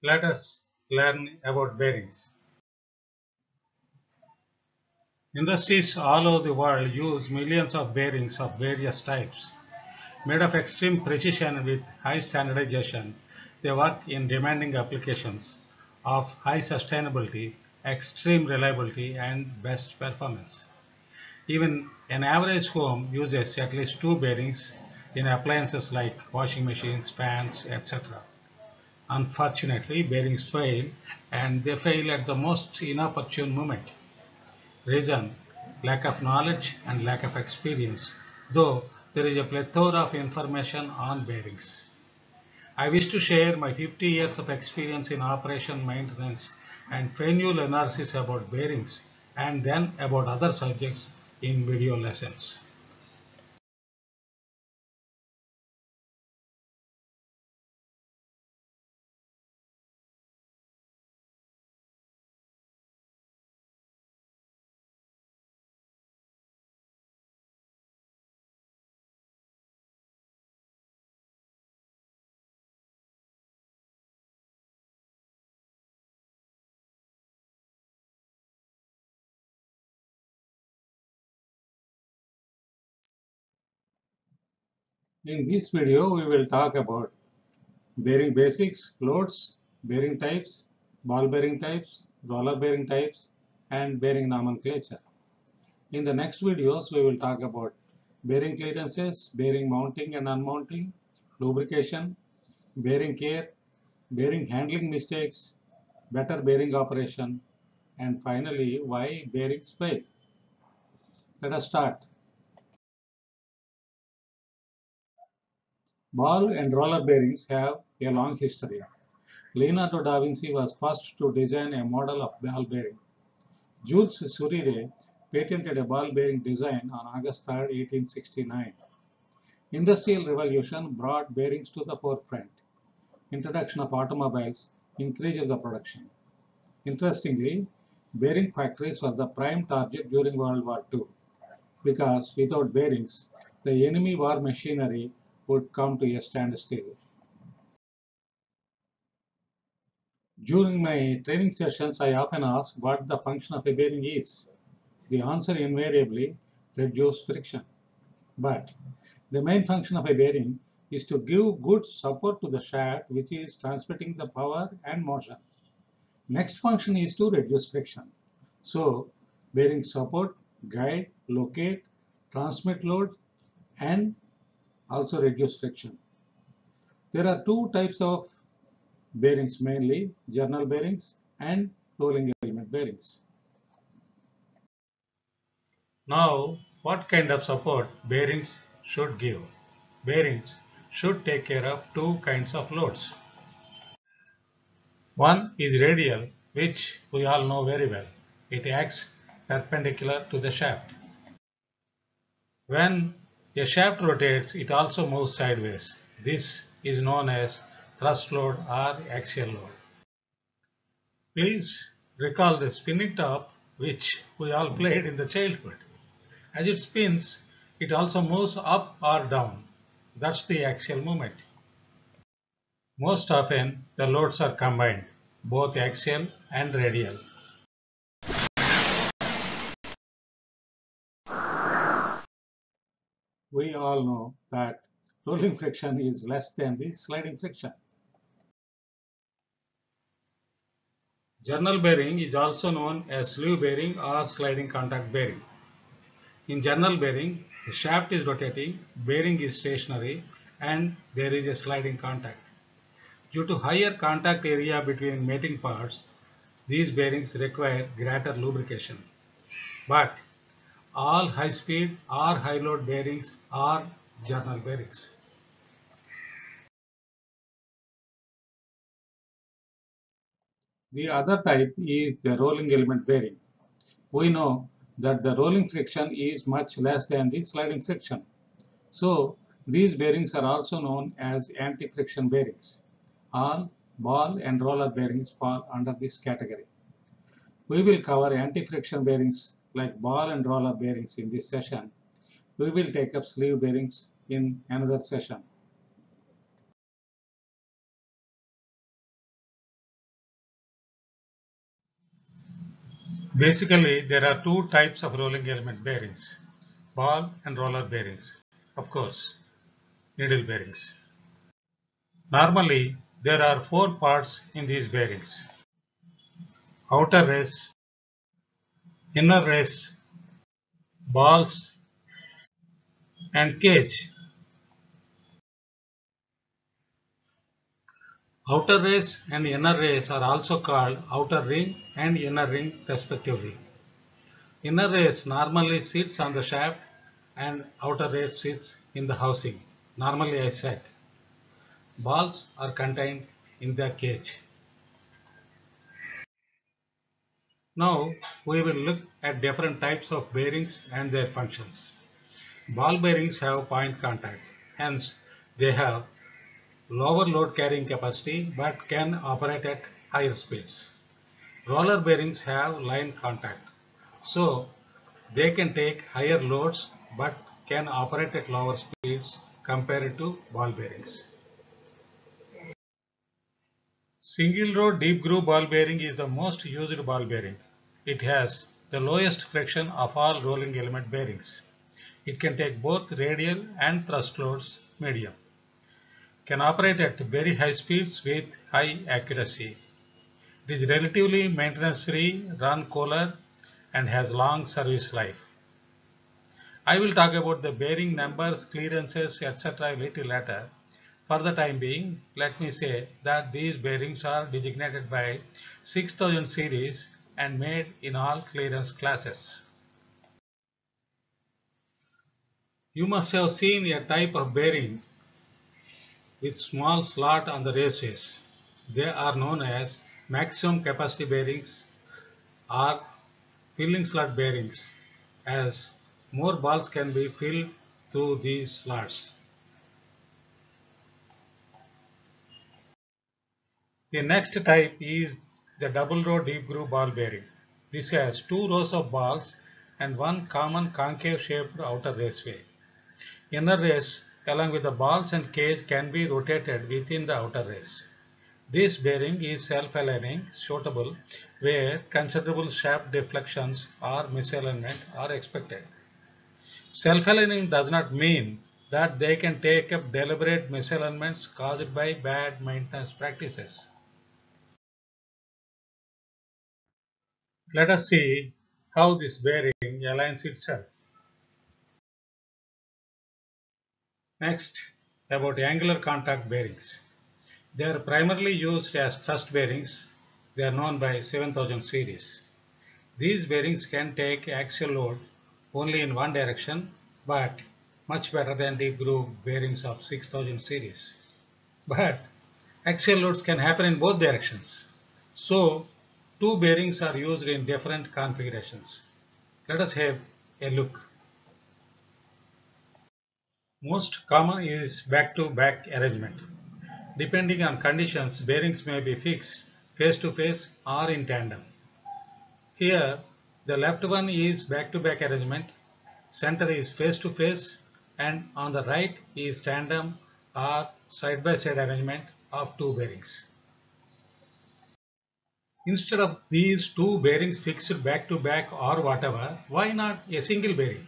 Let us learn about bearings. Industries all over the world use millions of bearings of various types. Made of extreme precision with high standardization, they work in demanding applications of high sustainability, extreme reliability, and best performance. Even an average home uses at least two bearings in appliances like washing machines, fans, etc. Unfortunately, bearings fail, and they fail at the most inopportune moment. Reason: lack of knowledge and lack of experience, though there is a plethora of information on bearings. I wish to share my 50 years of experience in operation maintenance and failure analysis about bearings and then about other subjects in video lessons. In this video, we will talk about bearing basics, loads, bearing types, ball bearing types, roller bearing types, and bearing nomenclature. In the next videos, we will talk about bearing clearances, bearing mounting and unmounting, lubrication, bearing care, bearing handling mistakes, better bearing operation, and finally, why bearings fail. Let us start. Ball and roller bearings have a long history. Leonardo da Vinci was first to design a model of ball bearing. Jules Surire patented a ball bearing design on August 3, 1869. Industrial Revolution brought bearings to the forefront. Introduction of automobiles increased the production. Interestingly, bearing factories were the prime target during World War II because without bearings, the enemy war machinery would come to a standstill. During my training sessions, I often ask what the function of a bearing is. The answer invariably reduce friction. But the main function of a bearing is to give good support to the shaft which is transmitting the power and motion. Next function is to reduce friction. So bearings support, guide, locate, transmit load, and also reduce friction. There are two types of bearings mainly, journal bearings and rolling element bearings. Now, what kind of support bearings should give? Bearings should take care of two kinds of loads. One is radial, which we all know very well. It acts perpendicular to the shaft. When a shaft rotates, it also moves sideways. This is known as thrust load or axial load. Please recall the spinning top, which we all played in the childhood. As it spins, it also moves up or down. That's the axial movement. Most often, the loads are combined, both axial and radial. We all know that rolling friction is less than the sliding friction. Journal bearing is also known as sleeve bearing or sliding contact bearing. In journal bearing, the shaft is rotating, bearing is stationary, and there is a sliding contact. Due to higher contact area between mating parts, these bearings require greater lubrication. But all high-speed or high-load bearings are journal bearings. The other type is the rolling element bearing. We know that the rolling friction is much less than the sliding friction. So these bearings are also known as anti-friction bearings. All ball and roller bearings fall under this category. We will cover anti-friction bearings like ball and roller bearings in this session. We will take up sleeve bearings in another session. Basically, there are two types of rolling element bearings, ball and roller bearings. Of course, needle bearings. Normally, there are four parts in these bearings: outer race, inner race, balls, and cage. Outer race and inner race are also called outer ring and inner ring respectively. Inner race normally sits on the shaft and outer race sits in the housing. Normally I said. Balls are contained in the cage. Now we will look at different types of bearings and their functions. Ball bearings have point contact, hence they have lower load carrying capacity but can operate at higher speeds. Roller bearings have line contact, so they can take higher loads but can operate at lower speeds compared to ball bearings. Single row deep groove ball bearing is the most used ball bearing. It has the lowest friction of all rolling element bearings. It can take both radial and thrust loads medium. Can operate at very high speeds with high accuracy. It is relatively maintenance free, run cooler, and has long service life. I will talk about the bearing numbers, clearances, etc. a little later. For the time being, let me say that these bearings are designated by 6000 series and made in all clearance classes. You must have seen a type of bearing with small slot on the raceways. They are known as maximum capacity bearings or filling slot bearings, as more balls can be filled through these slots. The next type is the double row deep groove ball bearing. This has two rows of balls and one common concave shaped outer raceway. Inner race along with the balls and cage can be rotated within the outer race. This bearing is self-aligning, suitable where considerable shaft deflections or misalignment are expected. Self-aligning does not mean that they can take up deliberate misalignments caused by bad maintenance practices. Let us see how this bearing aligns itself. Next, about angular contact bearings. They are primarily used as thrust bearings. They are known by 7000 series. These bearings can take axial load only in one direction, but much better than deep groove bearings of 6000 series. But axial loads can happen in both directions. So, two bearings are used in different configurations. Let us have a look. Most common is back-to-back arrangement. Depending on conditions, bearings may be fixed face-to-face or in tandem. Here, the left one is back-to-back arrangement, center is face-to-face, and on the right is tandem or side-by-side arrangement of two bearings. Instead of these two bearings fixed back-to-back or whatever, why not a single bearing?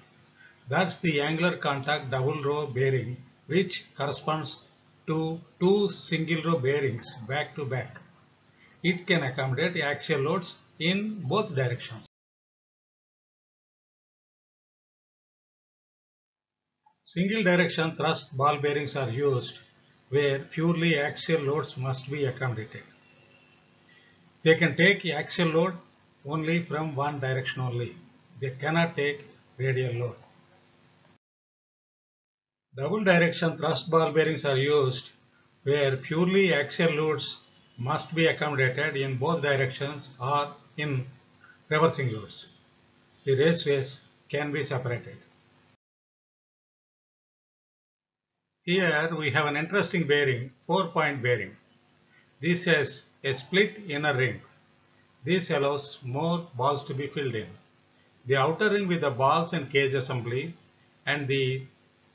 That's the angular contact double row bearing, which corresponds to two single row bearings back to back. It can accommodate axial loads in both directions. Single direction thrust ball bearings are used where purely axial loads must be accommodated. They can take axial load only from one direction only. They cannot take radial load. Double direction thrust ball bearings are used where purely axial loads must be accommodated in both directions or in reversing loads. The raceways can be separated. Here we have an interesting bearing, 4-point bearing. This has a split inner ring. This allows more balls to be filled in. The outer ring with the balls and cage assembly and the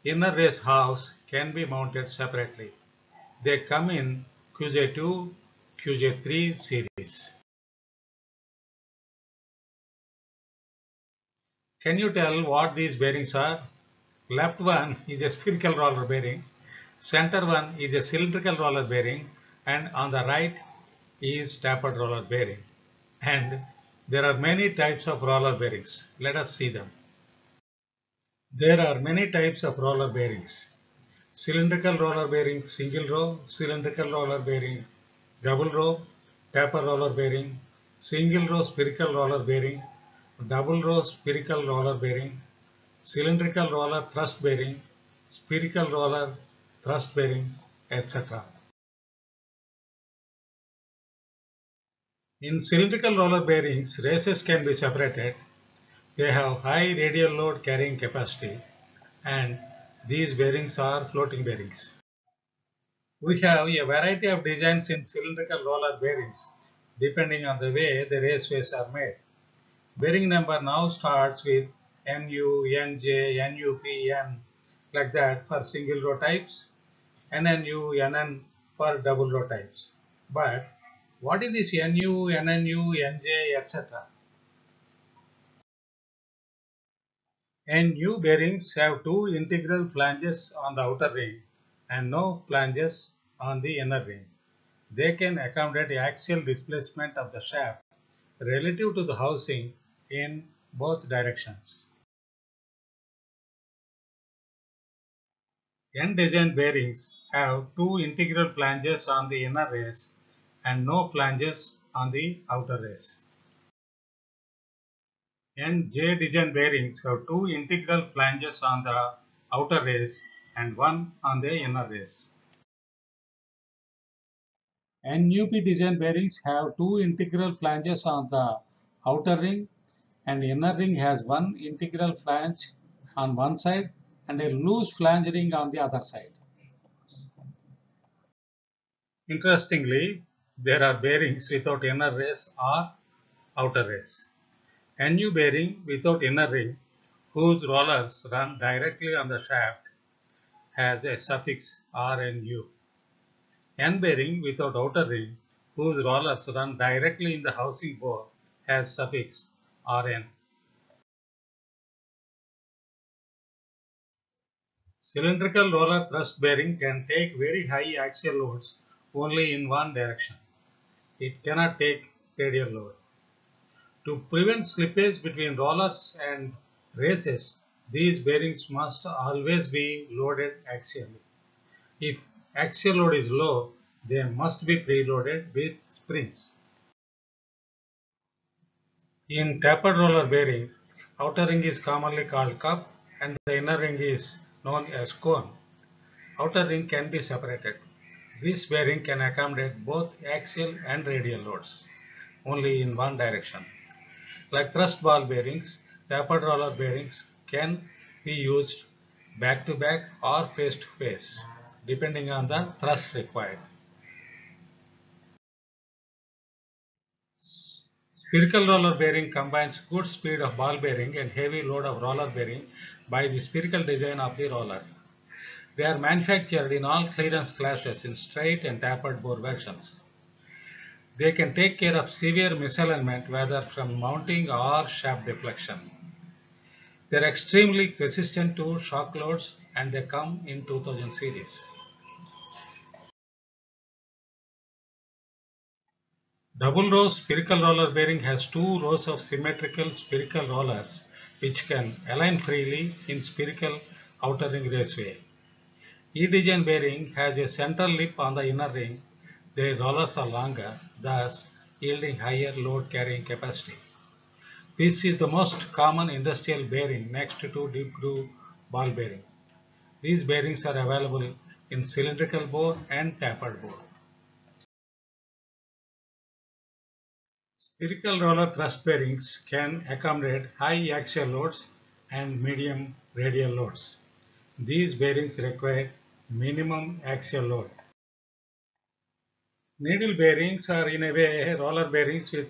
inner race house can be mounted separately. They come in QJ2, QJ3 series. Can you tell what these bearings are? Left one is a spherical roller bearing, center one is a cylindrical roller bearing, and on the right is tapered roller bearing. And there are many types of roller bearings. Let us see them. There are many types of roller bearings. Cylindrical roller bearing single row, cylindrical roller bearing double row, taper roller bearing, single row spherical roller bearing, double row spherical roller bearing, cylindrical roller thrust bearing, spherical roller thrust bearing, etc. In cylindrical roller bearings, races can be separated. They have high radial load carrying capacity, and these bearings are floating bearings. We have a variety of designs in cylindrical roller bearings depending on the way the raceways are made. Bearing number now starts with NU, NJ, NUP, N like that for single row types, NNU, NN for double row types. But what is this NU, NNU, NJ, etc.? NU bearings have two integral flanges on the outer ring and no flanges on the inner ring. They can accommodate axial displacement of the shaft relative to the housing in both directions. N-design bearings have two integral flanges on the inner race and no flanges on the outer race. N-J design bearings have two integral flanges on the outer race and one on the inner race. NUP design bearings have two integral flanges on the outer ring and inner ring has one integral flange on one side and a loose flange ring on the other side. Interestingly, there are bearings without inner race or outer race. NU bearing without inner ring, whose rollers run directly on the shaft, has a suffix RNU. N bearing without outer ring, whose rollers run directly in the housing bore, has suffix RN. Cylindrical roller thrust bearing can take very high axial loads only in one direction. It cannot take radial load. To prevent slippage between rollers and races, these bearings must always be loaded axially. If axial load is low, they must be preloaded with springs. In tapered roller bearing, outer ring is commonly called cup and the inner ring is known as cone. Outer ring can be separated. This bearing can accommodate both axial and radial loads, only in one direction. Like thrust ball bearings, tapered roller bearings can be used back to back or face to face, depending on the thrust required. Spherical roller bearing combines good speed of ball bearing and heavy load of roller bearing by the spherical design of the roller. They are manufactured in all clearance classes in straight and tapered bore versions. They can take care of severe misalignment whether from mounting or shaft deflection. They are extremely resistant to shock loads and they come in 2000 series. Double row spherical roller bearing has two rows of symmetrical spherical rollers which can align freely in spherical outer ring raceway. E-design bearing has a central lip on the inner ring. Their rollers are longer, thus yielding higher load carrying capacity. This is the most common industrial bearing next to deep groove ball bearing. These bearings are available in cylindrical bore and tapered bore. Spherical roller thrust bearings can accommodate high axial loads and medium radial loads. These bearings require minimum axial load. Needle bearings are in a way roller bearings with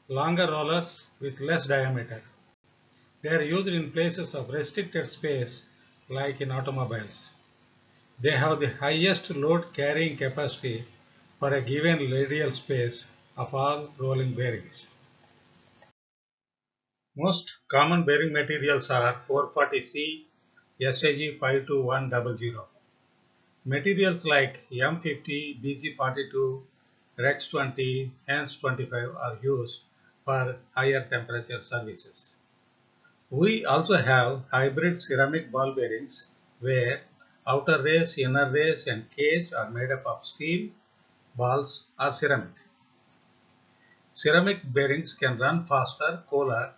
longer rollers with less diameter. They are used in places of restricted space like in automobiles. They have the highest load carrying capacity for a given radial space of all rolling bearings. Most common bearing materials are 440C, SAG 52100. Materials like M50, BG42, Rex 20, HANS 25 are used for higher temperature services. We also have hybrid ceramic ball bearings where outer race, inner race and cage are made up of steel, balls are ceramic. Ceramic bearings can run faster, cooler,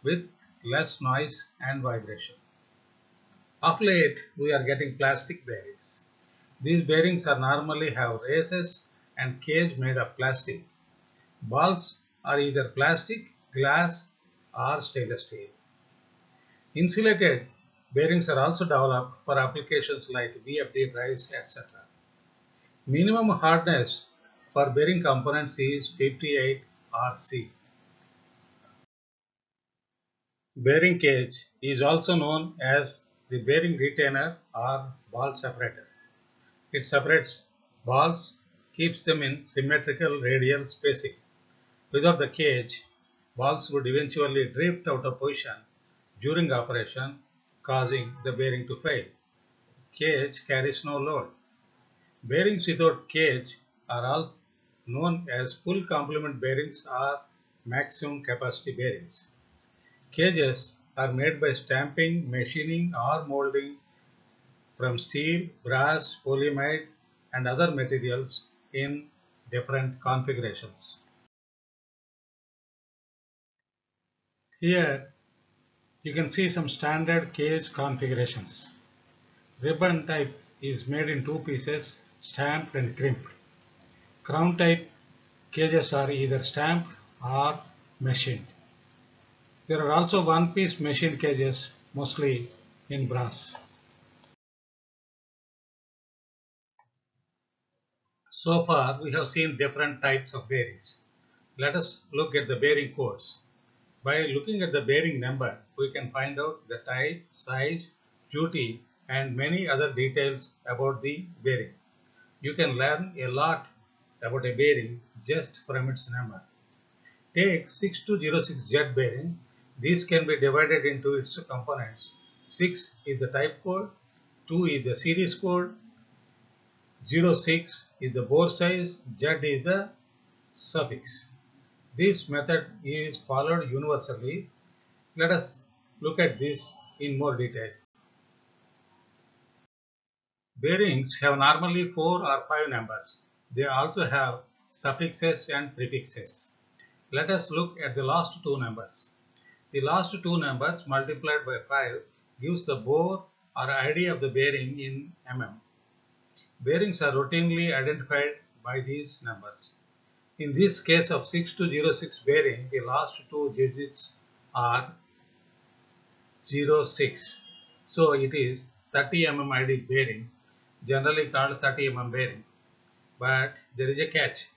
with less noise and vibration. Of late, we are getting plastic bearings. These bearings are normally have races and cage made of plastic. Balls are either plastic, glass, or stainless steel. Insulated bearings are also developed for applications like VFD drives, etc. Minimum hardness for bearing components is 58 RC. Bearing cage is also known as the bearing retainer or ball separator. It separates balls, keeps them in symmetrical radial spacing. Without the cage, balls would eventually drift out of position during operation, causing the bearing to fail. Cage carries no load. Bearings without cage are all known as full complement bearings or maximum capacity bearings. Cages are made by stamping, machining, or molding from steel, brass, polyamide, and other materials in different configurations. Here you can see some standard cage configurations. Ribbon type is made in two pieces, stamped and crimped. Crown type cages are either stamped or machined. There are also one-piece machined cages, mostly in brass. So far, we have seen different types of bearings. Let us look at the bearing codes. By looking at the bearing number, we can find out the type, size, duty, and many other details about the bearing. You can learn a lot about a bearing just from its number. Take 6206 jet bearing. These can be divided into its components. 6 is the type code, 2 is the series code, 06 is the bore size, Z is the suffix. This method is followed universally. Let us look at this in more detail. Bearings have normally 4 or 5 numbers. They also have suffixes and prefixes. Let us look at the last two numbers. The last two numbers multiplied by 5 gives the bore or ID of the bearing in mm. Bearings are routinely identified by these numbers. In this case of 6206 bearing, the last two digits are 06. So it is 30 mm ID bearing, generally called 30 mm bearing. But there is a catch.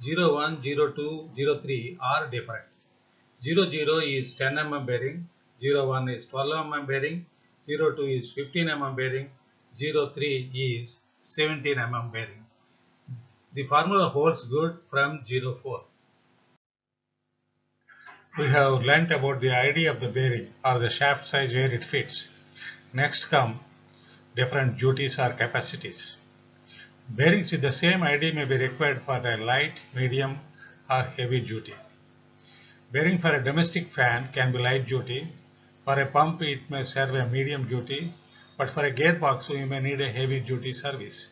01, 02, 03 are different. 00 is 10 mm bearing, 01 is 12 mm bearing, 02 is 15 mm bearing, 03 is 17 mm bearing. The formula holds good from 04. We have learnt about the idea of the bearing or the shaft size where it fits. Next come different duties or capacities. Bearings with the same ID may be required for a light, medium or heavy duty. Bearing for a domestic fan can be light duty. For a pump it may serve a medium duty, but for a gearbox we may need a heavy duty service.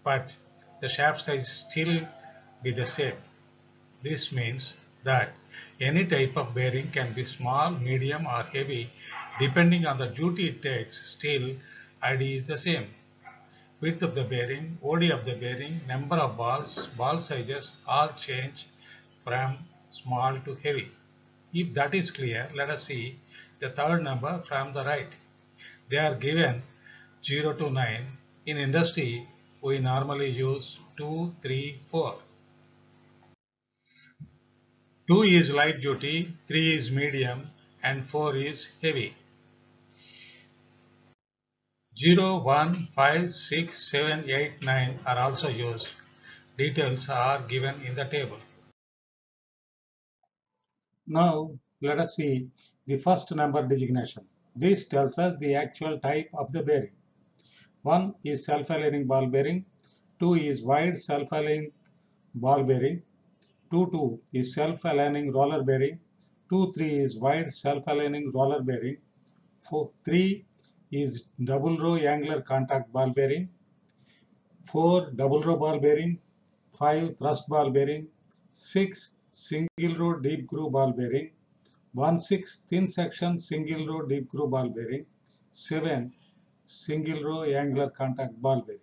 But the shaft size still be the same. This means that any type of bearing can be small, medium or heavy depending on the duty it takes. Still, ID is the same. Width of the bearing, OD of the bearing, number of balls, ball sizes all change from small to heavy. If that is clear, let us see the third number from the right. They are given 0 to 9. In industry, we normally use 2, 3, 4. 2 is light duty, 3 is medium, and 4 is heavy. 0, 1, 5, 6, 7, 8, 9 are also used. Details are given in the table. Now Let us see the first number designation. This tells us the actual type of the bearing. 1 is self-aligning ball bearing, 2 is wide self-aligning ball bearing, 2 is self-aligning roller bearing, 3 is wide self-aligning roller bearing, 3 is double row angular contact ball bearing, 4 double row ball bearing, 5 thrust ball bearing, 6 single row deep groove ball bearing, 1/6 thin section single row deep groove ball bearing, 7 single row angular contact ball bearing.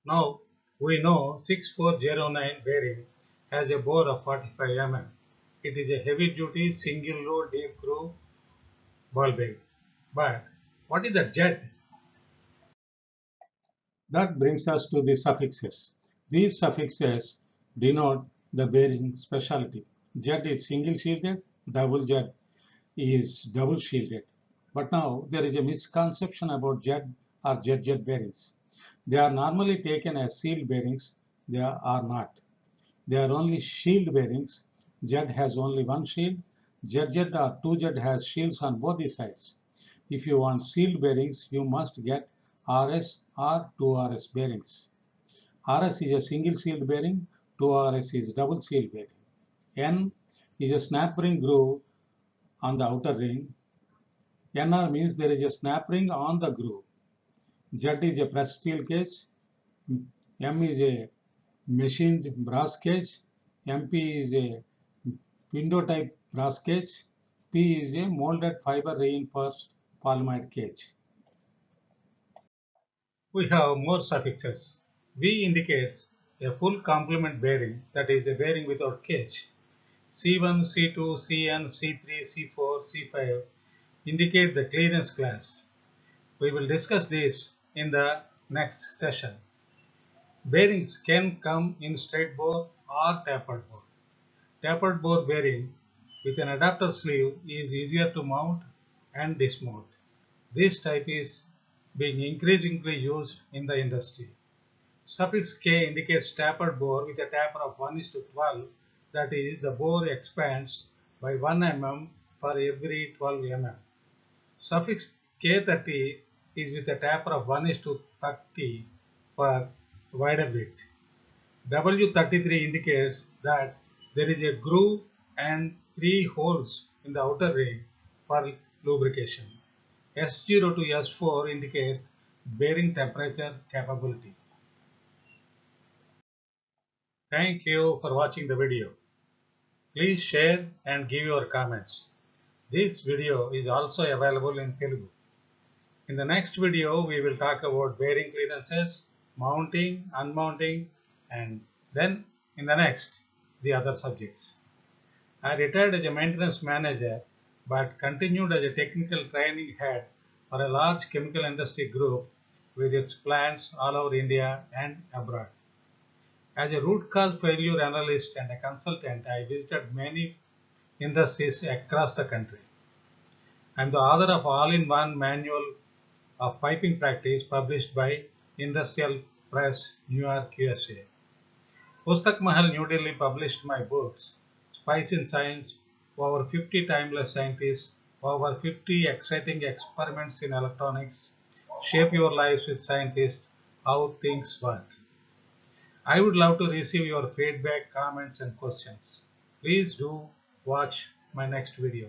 Now we know 6409 bearing has a bore of 45 mm. It is a heavy duty single row deep groove ball bearing. But what is the jet? That brings us to the suffixes. These suffixes denote the bearing specialty. Jet is single shielded, double jet is double shielded. But now there is a misconception about jet or jet bearings. They are normally taken as sealed bearings. They are not. They are only shield bearings. Jet has only one shield. Jet or 2Jet has shields on both the sides. If you want sealed bearings, you must get RS or 2RS bearings. RS is a single shield bearing, 2RS is double shield bearing. N is a snap ring groove on the outer ring. NR means there is a snap ring on the groove. Z is a pressed steel cage. M is a machined brass cage. MP is a window type brass cage. P is a molded fiber reinforced polyamide cage. We have more suffixes. V indicates a full complement bearing, that is a bearing without cage. C1, C2, Cn, C3, C4, C5 indicate the clearance class. We will discuss this in the next session. Bearings can come in straight bore or tapered bore. Tapered bore bearing with an adapter sleeve is easier to mount and dismount. This type is being increasingly used in the industry. Suffix K indicates tapered bore with a taper of 1:12, that is, the bore expands by 1 mm for every 12 mm. Suffix K30 is with a taper of 1:30 for wider width. W33 indicates that there is a groove and 3 holes in the outer ring for lubrication. S0 to S4 indicates bearing temperature capability. Thank you for watching the video. Please share and give your comments. This video is also available in Telugu. In the next video, we will talk about bearing clearances, mounting, unmounting, and then in the next, the other subjects. I retired as a maintenance manager but continued as a technical training head for a large chemical industry group with its plants all over India and abroad. As a root cause failure analyst and a consultant, I visited many industries across the country. I am the author of All-in-One Manual of Piping Practice published by Industrial Press, New York, USA. Pustak Mahal, New Delhi published my books, Spice in Science, over 50 timeless scientists, over 50 exciting experiments in electronics, Shape Your Lives with Scientists, How Things Work. I would love to receive your feedback, comments, and questions. Please do watch my next video.